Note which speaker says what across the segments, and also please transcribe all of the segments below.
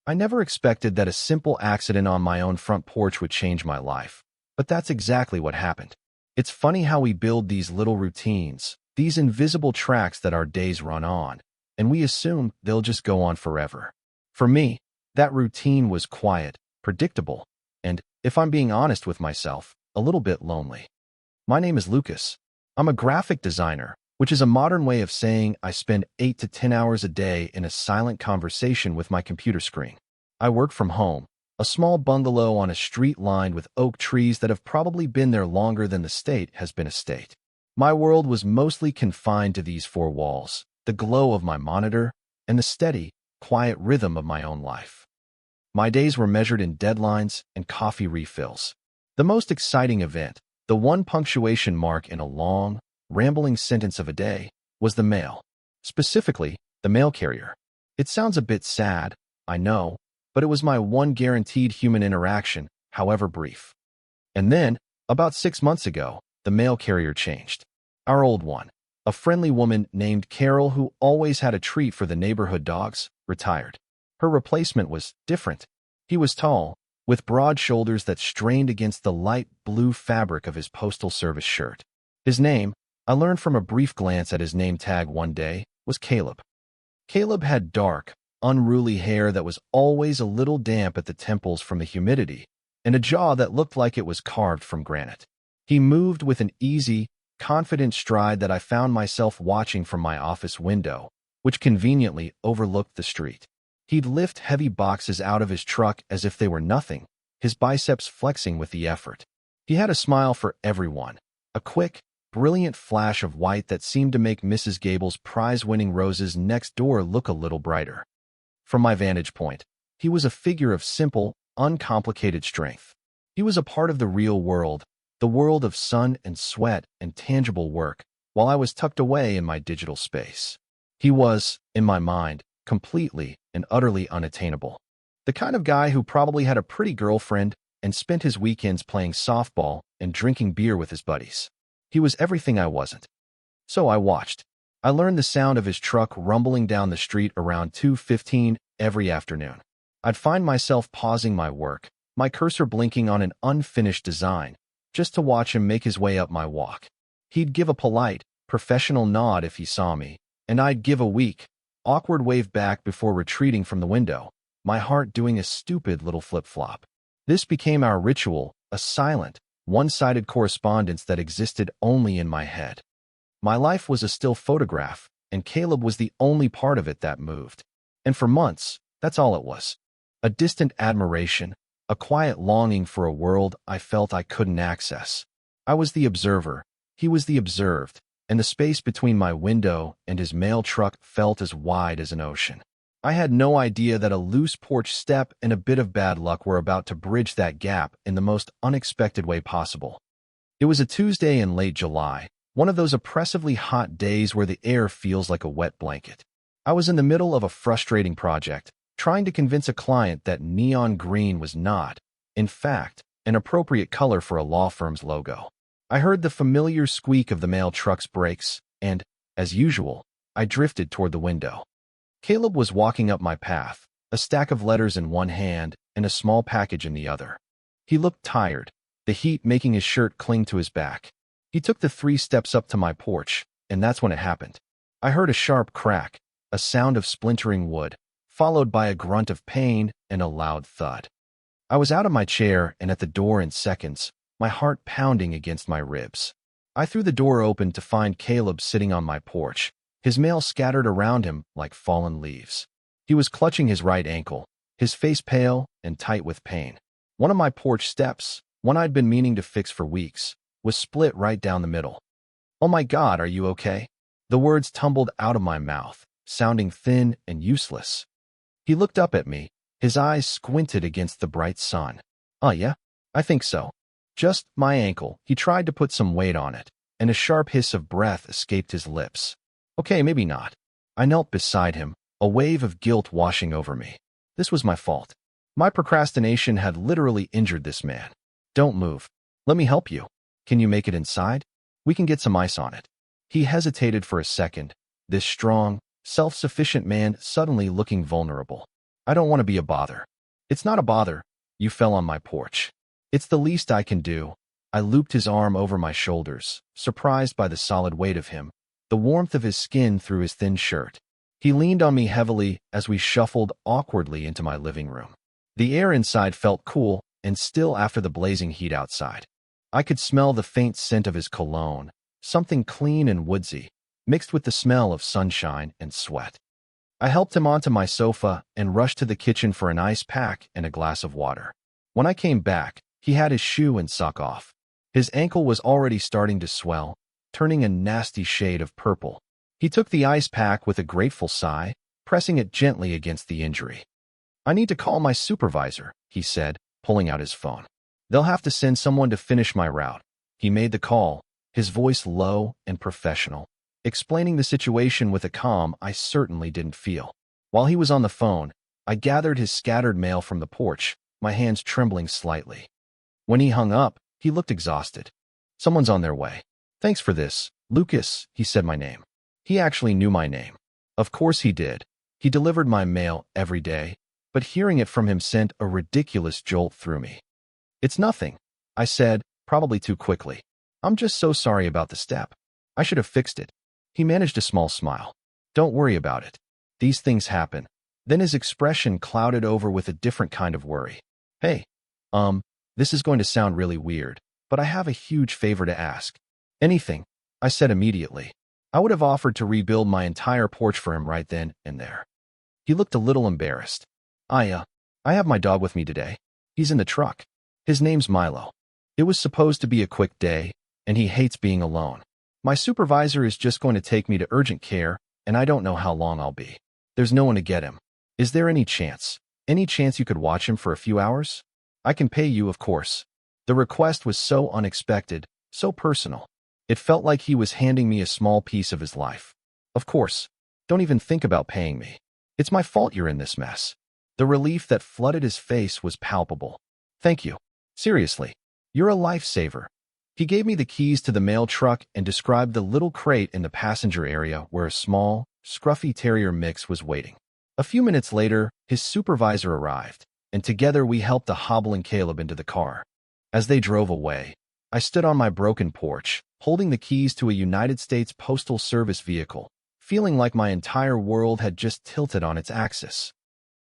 Speaker 1: I never expected that a simple accident on my own front porch would change my life, but that's exactly what happened. It's funny how we build these little routines, these invisible tracks that our days run on, and we assume they'll just go on forever. For me, that routine was quiet, predictable, and, if I'm being honest with myself, a little bit lonely. My name is Lucas. I'm a graphic designer, which is a modern way of saying I spend 8 to 10 hours a day in a silent conversation with my computer screen. I work from home, a small bungalow on a street lined with oak trees that have probably been there longer than the state has been a state. My world was mostly confined to these four walls, the glow of my monitor, and the steady, quiet rhythm of my own life. My days were measured in deadlines and coffee refills. The most exciting event, the one punctuation mark in a long, rambling sentence of a day, was the mail. Specifically, the mail carrier. It sounds a bit sad, I know, but it was my one guaranteed human interaction, however brief. And then, about 6 months ago, the mail carrier changed. Our old one, a friendly woman named Carol who always had a treat for the neighborhood dogs, retired. Her replacement was different. He was tall, with broad shoulders that strained against the light blue fabric of his postal service shirt. His name, I learned from a brief glance at his name tag one day, was Caleb. Caleb had dark, unruly hair that was always a little damp at the temples from the humidity, and a jaw that looked like it was carved from granite. He moved with an easy, confident stride that I found myself watching from my office window, which conveniently overlooked the street. He'd lift heavy boxes out of his truck as if they were nothing, his biceps flexing with the effort. He had a smile for everyone, a quick, brilliant flash of white that seemed to make Mrs. Gable's prize-winning roses next door look a little brighter. From my vantage point, he was a figure of simple, uncomplicated strength. He was a part of the real world, the world of sun and sweat and tangible work, while I was tucked away in my digital space. He was, in my mind, completely and utterly unattainable. The kind of guy who probably had a pretty girlfriend and spent his weekends playing softball and drinking beer with his buddies. He was everything I wasn't. So I watched. I learned the sound of his truck rumbling down the street around 2:15 every afternoon. I'd find myself pausing my work, my cursor blinking on an unfinished design, just to watch him make his way up my walk. He'd give a polite, professional nod if he saw me, and I'd give a weak, awkward wave back before retreating from the window, my heart doing a stupid little flip-flop. This became our ritual, a silent, one-sided correspondence that existed only in my head. My life was a still photograph, and Caleb was the only part of it that moved. And for months, that's all it was. A distant admiration, a quiet longing for a world I felt I couldn't access. I was the observer, he was the observed, and the space between my window and his mail truck felt as wide as an ocean. I had no idea that a loose porch step and a bit of bad luck were about to bridge that gap in the most unexpected way possible. It was a Tuesday in late July, one of those oppressively hot days where the air feels like a wet blanket. I was in the middle of a frustrating project, trying to convince a client that neon green was not, in fact, an appropriate color for a law firm's logo. I heard the familiar squeak of the mail truck's brakes, and, as usual, I drifted toward the window. Caleb was walking up my path, a stack of letters in one hand and a small package in the other. He looked tired, the heat making his shirt cling to his back. He took the 3 steps up to my porch, and that's when it happened. I heard a sharp crack, a sound of splintering wood, followed by a grunt of pain and a loud thud. I was out of my chair and at the door in seconds, my heart pounding against my ribs. I threw the door open to find Caleb sitting on my porch, his mail scattered around him like fallen leaves. He was clutching his right ankle, his face pale and tight with pain. One of my porch steps, one I'd been meaning to fix for weeks, was split right down the middle. "Oh my God, are you okay?" The words tumbled out of my mouth, sounding thin and useless. He looked up at me, his eyes squinted against the bright sun. Yeah, I think so. Just my ankle." He tried to put some weight on it, and a sharp hiss of breath escaped his lips. "Okay, maybe not." I knelt beside him, a wave of guilt washing over me. This was my fault. My procrastination had literally injured this man. "Don't move. Let me help you. Can you make it inside? We can get some ice on it." He hesitated for a second, this strong, self-sufficient man suddenly looking vulnerable. I don't want to be a bother. It's not a bother. You fell on my porch. It's the least I can do. I looped his arm over my shoulders, surprised by the solid weight of him, the warmth of his skin through his thin shirt. He leaned on me heavily as we shuffled awkwardly into my living room. The air inside felt cool and still after the blazing heat outside. I could smell the faint scent of his cologne, something clean and woodsy, mixed with the smell of sunshine and sweat. I helped him onto my sofa and rushed to the kitchen for an ice pack and a glass of water. When I came back, he had his shoe and sock off. His ankle was already starting to swell, turning a nasty shade of purple. He took the ice pack with a grateful sigh, pressing it gently against the injury. I need to call my supervisor, he said, pulling out his phone. They'll have to send someone to finish my route. He made the call, his voice low and professional, explaining the situation with a calm I certainly didn't feel. While he was on the phone, I gathered his scattered mail from the porch, my hands trembling slightly. When he hung up, he looked exhausted. Someone's on their way. Thanks for this, Lucas, he said my name. He actually knew my name. Of course he did. He delivered my mail every day, but hearing it from him sent a ridiculous jolt through me. It's nothing, I said, probably too quickly. I'm just so sorry about the step. I should have fixed it. He managed a small smile. Don't worry about it. These things happen. Then his expression clouded over with a different kind of worry. Hey, this is going to sound really weird, but I have a huge favor to ask. Anything, I said immediately. I would have offered to rebuild my entire porch for him right then and there. He looked a little embarrassed. I have my dog with me today. He's in the truck. His name's Milo. It was supposed to be a quick day, and he hates being alone. My supervisor is just going to take me to urgent care, and I don't know how long I'll be. There's no one to get him. Is there any chance you could watch him for a few hours? I can pay you, of course. The request was so unexpected, so personal. It felt like he was handing me a small piece of his life. Of course. Don't even think about paying me. It's my fault you're in this mess. The relief that flooded his face was palpable. Thank you. Seriously. You're a lifesaver. He gave me the keys to the mail truck and described the little crate in the passenger area where a small, scruffy terrier mix was waiting. A few minutes later, his supervisor arrived, and together we helped the hobbling Caleb into the car. As they drove away, I stood on my broken porch, holding the keys to a United States Postal Service vehicle, feeling like my entire world had just tilted on its axis.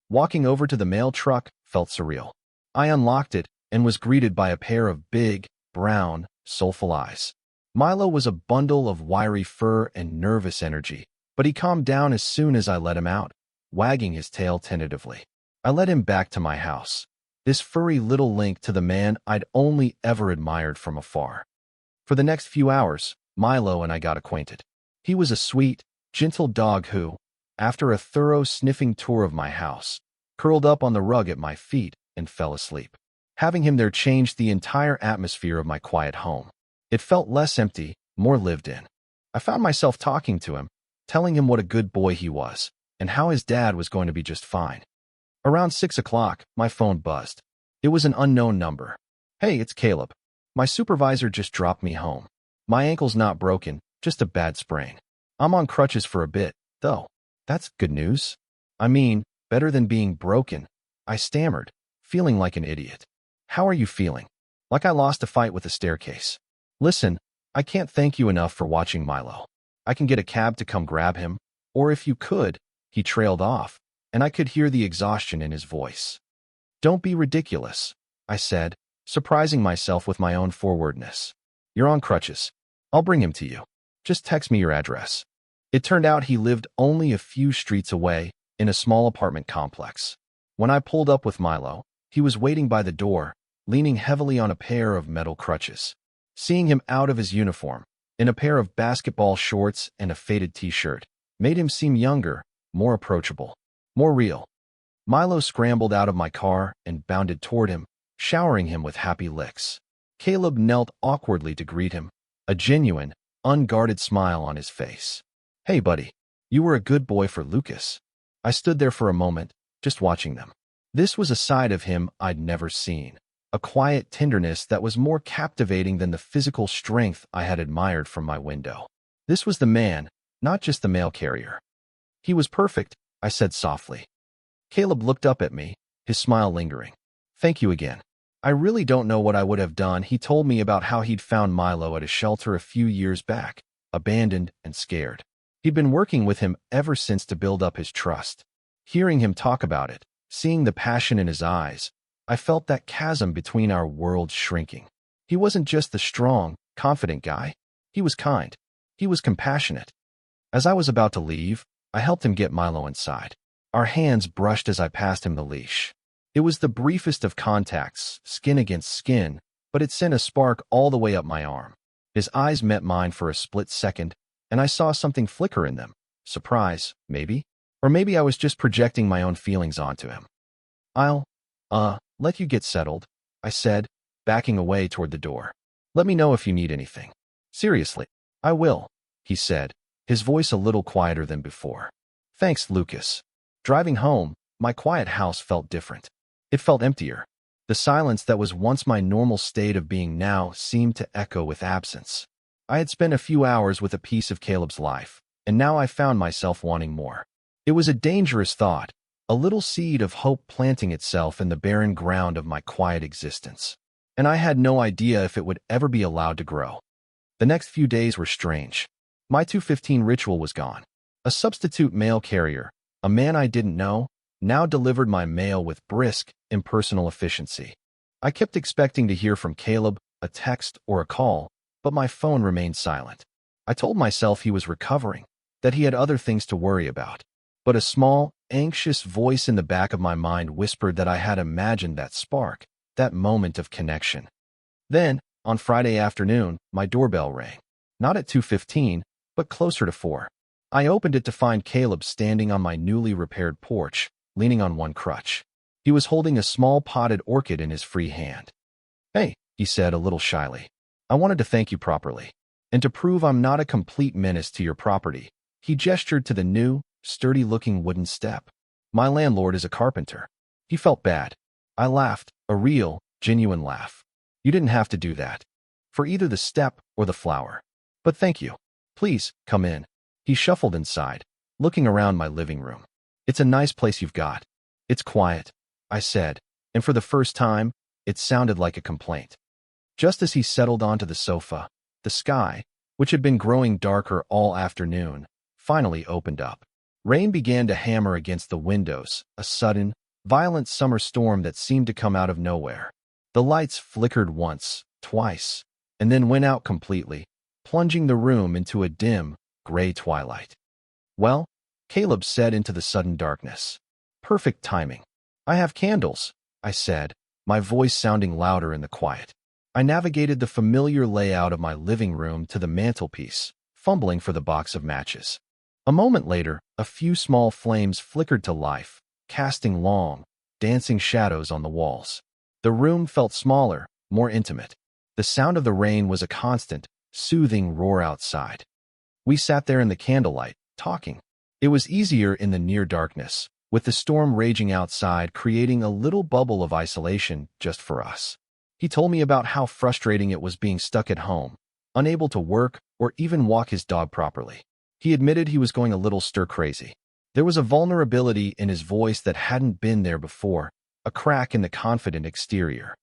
Speaker 1: Walking over to the mail truck felt surreal. I unlocked it and was greeted by a pair of big, brown, soulful eyes. Milo was a bundle of wiry fur and nervous energy, but he calmed down as soon as I let him out, wagging his tail tentatively. I led him back to my house, this furry little link to the man I'd only ever admired from afar. For the next few hours, Milo and I got acquainted. He was a sweet, gentle dog who, after a thorough sniffing tour of my house, curled up on the rug at my feet and fell asleep. Having him there changed the entire atmosphere of my quiet home. It felt less empty, more lived in. I found myself talking to him, telling him what a good boy he was, and how his dad was going to be just fine. Around 6 o'clock, my phone buzzed. It was an unknown number. Hey, it's Caleb. My supervisor just dropped me home. My ankle's not broken, just a bad sprain. I'm on crutches for a bit, though. That's good news. I mean, better than being broken. I stammered, feeling like an idiot. How are you feeling? Like I lost a fight with a staircase. Listen, I can't thank you enough for watching Milo. I can get a cab to come grab him, or if you could, he trailed off, and I could hear the exhaustion in his voice. Don't be ridiculous, I said, surprising myself with my own forwardness. You're on crutches. I'll bring him to you. Just text me your address. It turned out he lived only a few streets away, in a small apartment complex. When I pulled up with Milo, he was waiting by the door, leaning heavily on a pair of metal crutches. Seeing him out of his uniform, in a pair of basketball shorts and a faded t-shirt, made him seem younger, more approachable, more real. Milo scrambled out of my car and bounded toward him, showering him with happy licks. Caleb knelt awkwardly to greet him, a genuine, unguarded smile on his face. Hey, buddy, you were a good boy for Lucas. I stood there for a moment, just watching them. This was a side of him I'd never seen, a quiet tenderness that was more captivating than the physical strength I had admired from my window. This was the man, not just the mail carrier. He was perfect, I said softly. Caleb looked up at me, his smile lingering. Thank you again. I really don't know what I would have done. He told me about how he'd found Milo at a shelter a few years back, abandoned and scared. He'd been working with him ever since to build up his trust. Hearing him talk about it, seeing the passion in his eyes, I felt that chasm between our worlds shrinking. He wasn't just the strong, confident guy. He was kind. He was compassionate. As I was about to leave, I helped him get Milo inside. Our hands brushed as I passed him the leash. It was the briefest of contacts, skin against skin, but it sent a spark all the way up my arm. His eyes met mine for a split second, and I saw something flicker in them. Surprise, maybe? Or maybe I was just projecting my own feelings onto him. I'll, let you get settled, I said, backing away toward the door. Let me know if you need anything. Seriously, I will, he said, his voice a little quieter than before. Thanks, Lucas. Driving home, my quiet house felt different. It felt emptier. The silence that was once my normal state of being now seemed to echo with absence. I had spent a few hours with a piece of Caleb's life, and now I found myself wanting more. It was a dangerous thought, a little seed of hope planting itself in the barren ground of my quiet existence. And I had no idea if it would ever be allowed to grow. The next few days were strange. My 2:15 ritual was gone. A substitute mail carrier, a man I didn't know, now delivered my mail with brisk, impersonal efficiency. I kept expecting to hear from Caleb, a text or a call, but my phone remained silent. I told myself he was recovering, that he had other things to worry about. But a small, anxious voice in the back of my mind whispered that I had imagined that spark, that moment of connection. Then, on Friday afternoon, my doorbell rang. Not at 2:15, but closer to 4. I opened it to find Caleb standing on my newly repaired porch, leaning on one crutch. He was holding a small potted orchid in his free hand. Hey, he said a little shyly. I wanted to thank you properly. And to prove I'm not a complete menace to your property, he gestured to the new, sturdy-looking wooden step. My landlord is a carpenter. He felt bad. I laughed, a real, genuine laugh. You didn't have to do that. For either the step or the flower. But thank you. Please, come in. He shuffled inside, looking around my living room. It's a nice place you've got. It's quiet, I said, and for the first time, it sounded like a complaint. Just as he settled onto the sofa, the sky, which had been growing darker all afternoon, finally opened up. Rain began to hammer against the windows, a sudden, violent summer storm that seemed to come out of nowhere. The lights flickered once, twice, and then went out completely, plunging the room into a dim, gray twilight. Well, Caleb said into the sudden darkness. Perfect timing. I have candles, I said, my voice sounding louder in the quiet. I navigated the familiar layout of my living room to the mantelpiece, fumbling for the box of matches. A moment later, a few small flames flickered to life, casting long, dancing shadows on the walls. The room felt smaller, more intimate. The sound of the rain was a constant, soothing roar outside. We sat there in the candlelight, talking. It was easier in the near darkness, with the storm raging outside creating a little bubble of isolation just for us. He told me about how frustrating it was being stuck at home, unable to work or even walk his dog properly. He admitted he was going a little stir-crazy. There was a vulnerability in his voice that hadn't been there before, a crack in the confident exterior.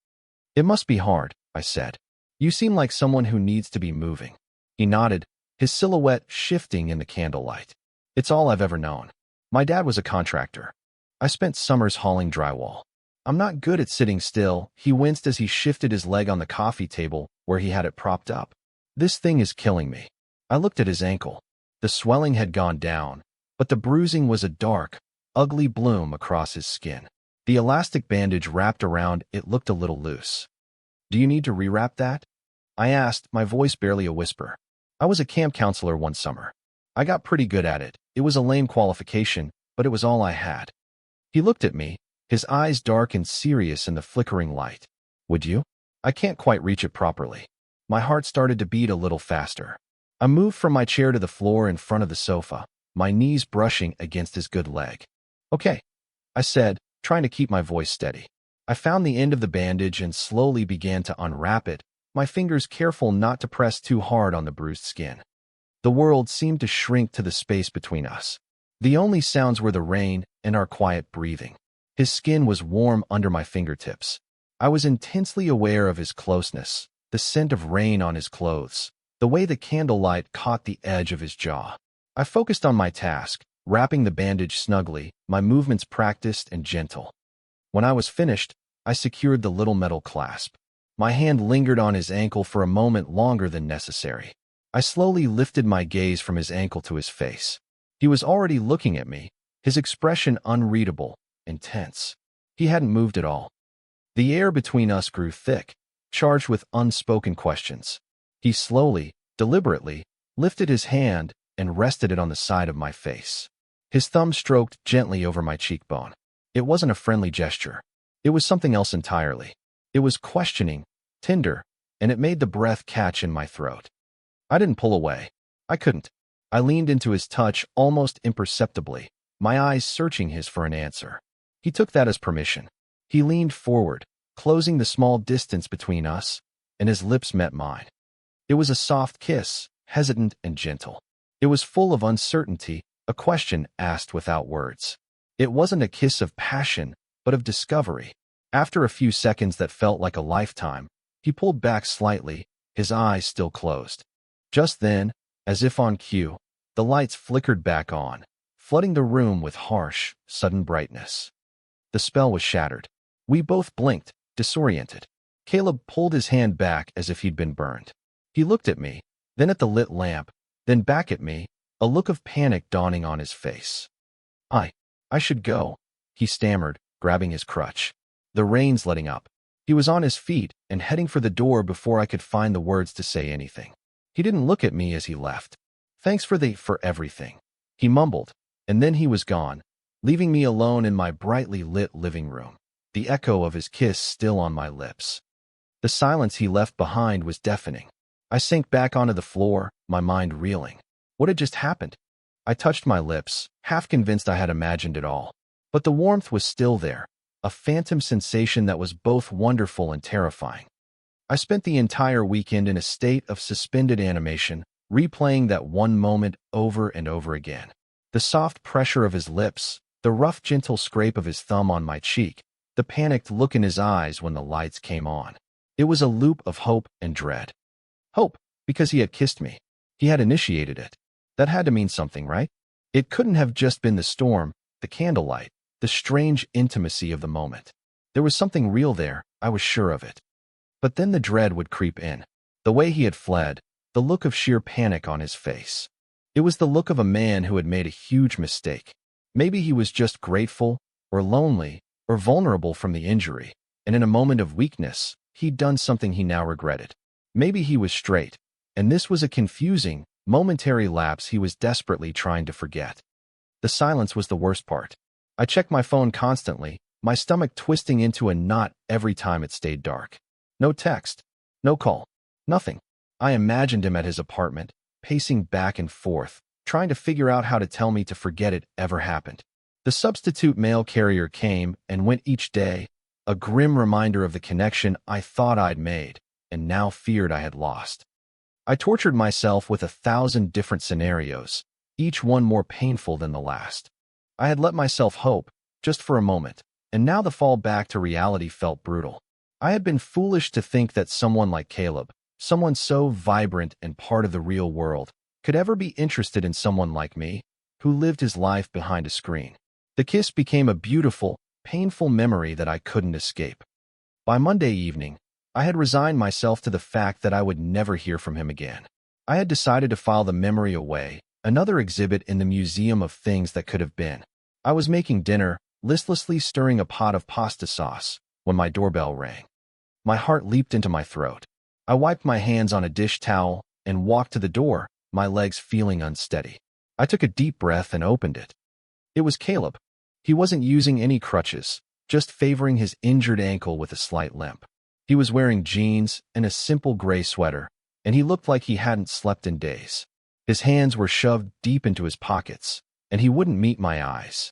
Speaker 1: It must be hard, I said. You seem like someone who needs to be moving. He nodded, his silhouette shifting in the candlelight. It's all I've ever known. My dad was a contractor. I spent summers hauling drywall. I'm not good at sitting still, he winced as he shifted his leg on the coffee table where he had it propped up. This thing is killing me. I looked at his ankle. The swelling had gone down, but the bruising was a dark, ugly bloom across his skin. The elastic bandage wrapped around it looked a little loose. Do you need to rewrap that? I asked, my voice barely a whisper. I was a camp counselor one summer. I got pretty good at it. It was a lame qualification, but it was all I had. He looked at me, his eyes dark and serious in the flickering light. Would you? I can't quite reach it properly. My heart started to beat a little faster. I moved from my chair to the floor in front of the sofa, my knees brushing against his good leg. Okay, I said, trying to keep my voice steady. I found the end of the bandage and slowly began to unwrap it, my fingers careful not to press too hard on the bruised skin. The world seemed to shrink to the space between us. The only sounds were the rain and our quiet breathing. His skin was warm under my fingertips. I was intensely aware of his closeness, the scent of rain on his clothes, the way the candlelight caught the edge of his jaw. I focused on my task, wrapping the bandage snugly, my movements practiced and gentle. When I was finished, I secured the little metal clasp. My hand lingered on his ankle for a moment longer than necessary. I slowly lifted my gaze from his ankle to his face. He was already looking at me, his expression unreadable, intense. He hadn't moved at all. The air between us grew thick, charged with unspoken questions. He slowly, deliberately, lifted his hand and rested it on the side of my face. His thumb stroked gently over my cheekbone. It wasn't a friendly gesture. It was something else entirely. It was questioning, tender, and it made the breath catch in my throat. I didn't pull away. I couldn't. I leaned into his touch almost imperceptibly, my eyes searching his for an answer. He took that as permission. He leaned forward, closing the small distance between us, and his lips met mine. It was a soft kiss, hesitant and gentle. It was full of uncertainty, a question asked without words. It wasn't a kiss of passion, but of discovery. After a few seconds that felt like a lifetime, he pulled back slightly, his eyes still closed. Just then, as if on cue, the lights flickered back on, flooding the room with harsh, sudden brightness. The spell was shattered. We both blinked, disoriented. Caleb pulled his hand back as if he'd been burned. He looked at me, then at the lit lamp, then back at me, a look of panic dawning on his face. I should go, he stammered, grabbing his crutch. The rain's letting up. He was on his feet and heading for the door before I could find the words to say anything. He didn't look at me as he left. Thanks for everything, he mumbled, and then he was gone, leaving me alone in my brightly lit living room, the echo of his kiss still on my lips. The silence he left behind was deafening. I sank back onto the floor, my mind reeling. What had just happened? I touched my lips, half convinced I had imagined it all. But the warmth was still there, a phantom sensation that was both wonderful and terrifying. I spent the entire weekend in a state of suspended animation, replaying that one moment over and over again. The soft pressure of his lips, the rough gentle scrape of his thumb on my cheek, the panicked look in his eyes when the lights came on. It was a loop of hope and dread. Hope, because he had kissed me. He had initiated it. That had to mean something, right? It couldn't have just been the storm, the candlelight, the strange intimacy of the moment. There was something real there, I was sure of it. But then the dread would creep in. The way he had fled, the look of sheer panic on his face. It was the look of a man who had made a huge mistake. Maybe he was just grateful, or lonely, or vulnerable from the injury, and in a moment of weakness, he'd done something he now regretted. Maybe he was straight, and this was a confusing, momentary lapse he was desperately trying to forget. The silence was the worst part. I checked my phone constantly, my stomach twisting into a knot every time it stayed dark. No text, no call, nothing. I imagined him at his apartment, pacing back and forth, trying to figure out how to tell me to forget it ever happened. The substitute mail carrier came and went each day, a grim reminder of the connection I thought I'd made, and now feared I had lost. I tortured myself with 1,000 different scenarios, each one more painful than the last. I had let myself hope, just for a moment, and now the fall back to reality felt brutal. I had been foolish to think that someone like Caleb, someone so vibrant and part of the real world, could ever be interested in someone like me, who lived his life behind a screen. The kiss became a beautiful, painful memory that I couldn't escape. By Monday evening, I had resigned myself to the fact that I would never hear from him again. I had decided to file the memory away, another exhibit in the museum of things that could have been. I was making dinner, listlessly stirring a pot of pasta sauce, when my doorbell rang. My heart leaped into my throat. I wiped my hands on a dish towel and walked to the door, my legs feeling unsteady. I took a deep breath and opened it. It was Caleb. He wasn't using any crutches, just favoring his injured ankle with a slight limp. He was wearing jeans and a simple gray sweater, and he looked like he hadn't slept in days. His hands were shoved deep into his pockets, and he wouldn't meet my eyes.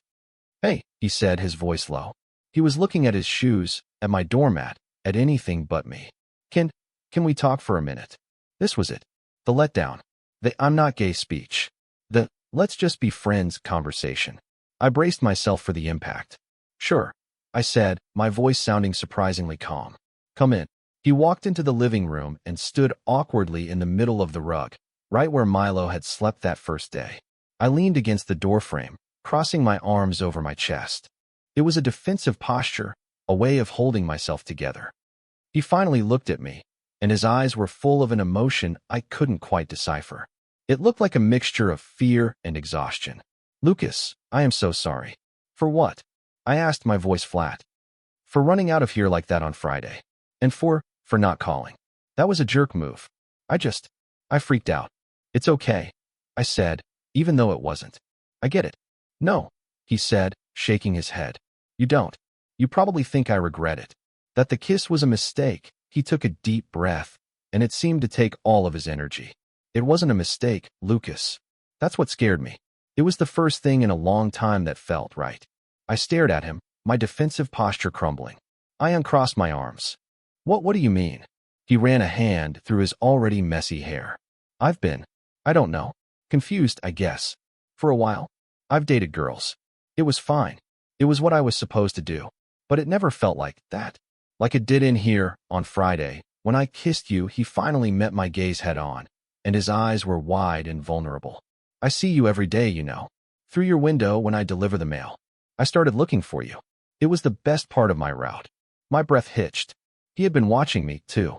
Speaker 1: "Hey," he said, his voice low. He was looking at his shoes, at my doormat, at anything but me. Can we talk for a minute?" This was it. The letdown. The "I'm not gay" speech. The let's just be friends conversation. I braced myself for the impact. Sure, I said, my voice sounding surprisingly calm. Come in. He walked into the living room and stood awkwardly in the middle of the rug, right where Milo had slept that first day. I leaned against the doorframe, crossing my arms over my chest. It was a defensive posture, a way of holding myself together. He finally looked at me, and his eyes were full of an emotion I couldn't quite decipher. It looked like a mixture of fear and exhaustion. Lucas, I am so sorry. For what? I asked, my voice flat. For running out of here like that on Friday. And for not calling. That was a jerk move. I freaked out. It's okay, I said, even though it wasn't. I get it. No, he said, shaking his head. You don't. You probably think I regret it. That the kiss was a mistake. He took a deep breath, and it seemed to take all of his energy. It wasn't a mistake, Lucas. That's what scared me. It was the first thing in a long time that felt right. I stared at him, my defensive posture crumbling. I uncrossed my arms. What do you mean? He ran a hand through his already messy hair. I've been, I don't know, confused, I guess. For a while. I've dated girls. It was fine. It was what I was supposed to do. But it never felt like that. Like it did in here, on Friday. When I kissed you, he finally met my gaze head on, and his eyes were wide and vulnerable. I see you every day, you know. Through your window when I deliver the mail. I started looking for you. It was the best part of my route. My breath hitched. He had been watching me, too.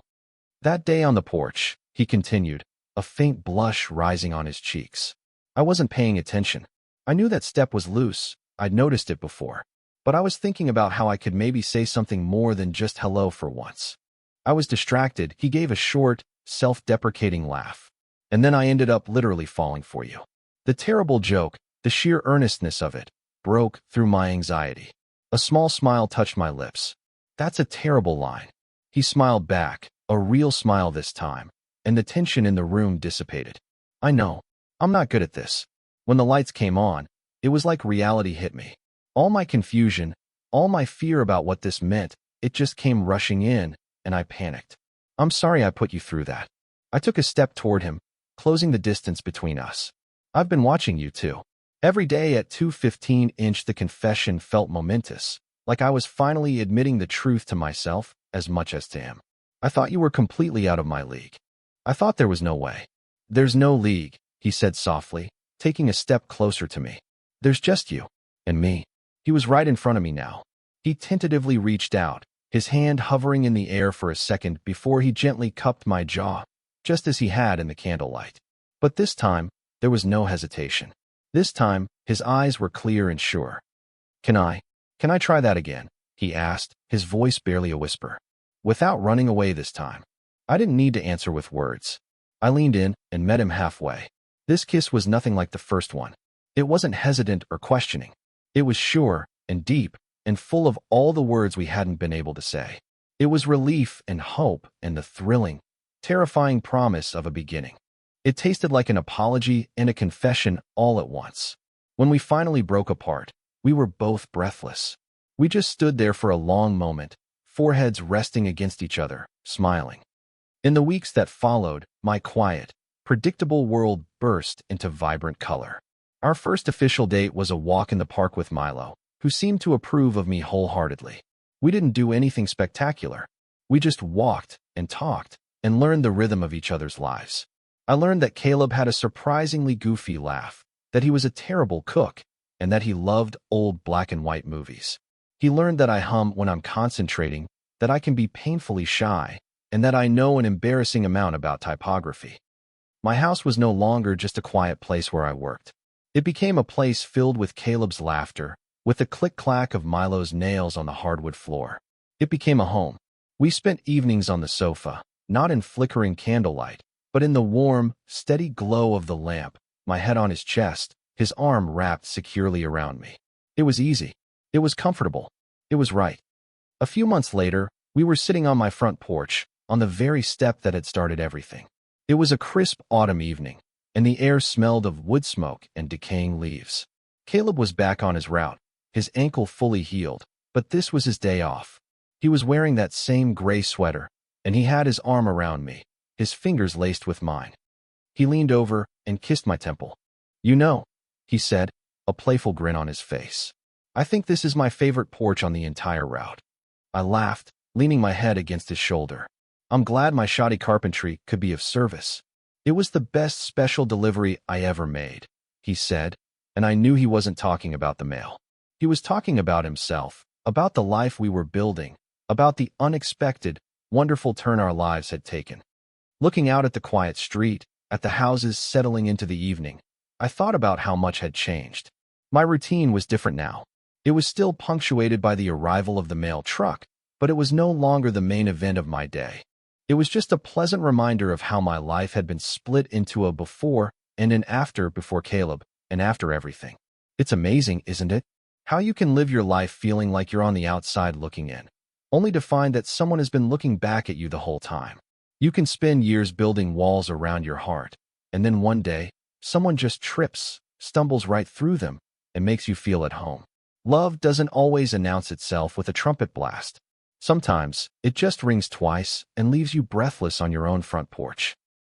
Speaker 1: That day on the porch, he continued, a faint blush rising on his cheeks. I wasn't paying attention. I knew that step was loose. I'd noticed it before. But I was thinking about how I could maybe say something more than just hello for once. I was distracted. He gave a short, self-deprecating laugh. And then I ended up literally falling for you. The terrible joke, the sheer earnestness of it, broke through my anxiety. A small smile touched my lips. That's a terrible line. He smiled back, a real smile this time, and the tension in the room dissipated. I know. I'm not good at this. When the lights came on, it was like reality hit me. All my confusion, all my fear about what this meant, it just came rushing in, and I panicked. I'm sorry I put you through that. I took a step toward him, closing the distance between us. I've been watching you too. Every day at 2:15 the confession felt momentous, like I was finally admitting the truth to myself as much as to him. I thought you were completely out of my league. I thought there was no way. There's no league, he said softly, taking a step closer to me. There's just you and me. He was right in front of me now. He tentatively reached out, his hand hovering in the air for a second before he gently cupped my jaw, just as he had in the candlelight. But this time, there was no hesitation. This time, his eyes were clear and sure. Can I try that again? He asked, his voice barely a whisper. Without running away this time. I didn't need to answer with words. I leaned in and met him halfway. This kiss was nothing like the first one. It wasn't hesitant or questioning. It was sure and deep and full of all the words we hadn't been able to say. It was relief and hope and the thrilling, terrifying promise of a beginning. It tasted like an apology and a confession all at once. When we finally broke apart, we were both breathless. We just stood there for a long moment, foreheads resting against each other, smiling. In the weeks that followed, my quiet, predictable world burst into vibrant color. Our first official date was a walk in the park with Milo, who seemed to approve of me wholeheartedly. We didn't do anything spectacular. We just walked and talked and learned the rhythm of each other's lives. I learned that Caleb had a surprisingly goofy laugh, that he was a terrible cook, and that he loved old black and white movies. He learned that I hum when I'm concentrating, that I can be painfully shy, and that I know an embarrassing amount about typography. My house was no longer just a quiet place where I worked. It became a place filled with Caleb's laughter, with the click-clack of Milo's nails on the hardwood floor. It became a home. We spent evenings on the sofa, not in flickering candlelight, but in the warm, steady glow of the lamp, my head on his chest, his arm wrapped securely around me. It was easy. It was comfortable. It was right. A few months later, we were sitting on my front porch, on the very step that had started everything. It was a crisp autumn evening, and the air smelled of wood smoke and decaying leaves. Caleb was back on his route, his ankle fully healed, but this was his day off. He was wearing that same gray sweater, and he had his arm around me, his fingers laced with mine. He leaned over and kissed my temple. You know, he said, a playful grin on his face. I think this is my favorite porch on the entire route. I laughed, leaning my head against his shoulder. I'm glad my shoddy carpentry could be of service. It was the best special delivery I ever made, he said, and I knew he wasn't talking about the mail. He was talking about himself, about the life we were building, about the unexpected, wonderful turn our lives had taken. Looking out at the quiet street, at the houses settling into the evening, I thought about how much had changed. My routine was different now. It was still punctuated by the arrival of the mail truck, but it was no longer the main event of my day. It was just a pleasant reminder of how my life had been split into a before and an after before Caleb, and after everything. It's amazing, isn't it? How you can live your life feeling like you're on the outside looking in, only to find that someone has been looking back at you the whole time. You can spend years building walls around your heart, and then one day, someone just trips, stumbles right through them, and makes you feel at home. Love doesn't always announce itself with a trumpet blast. Sometimes, it just rings twice and leaves you breathless on your own front porch.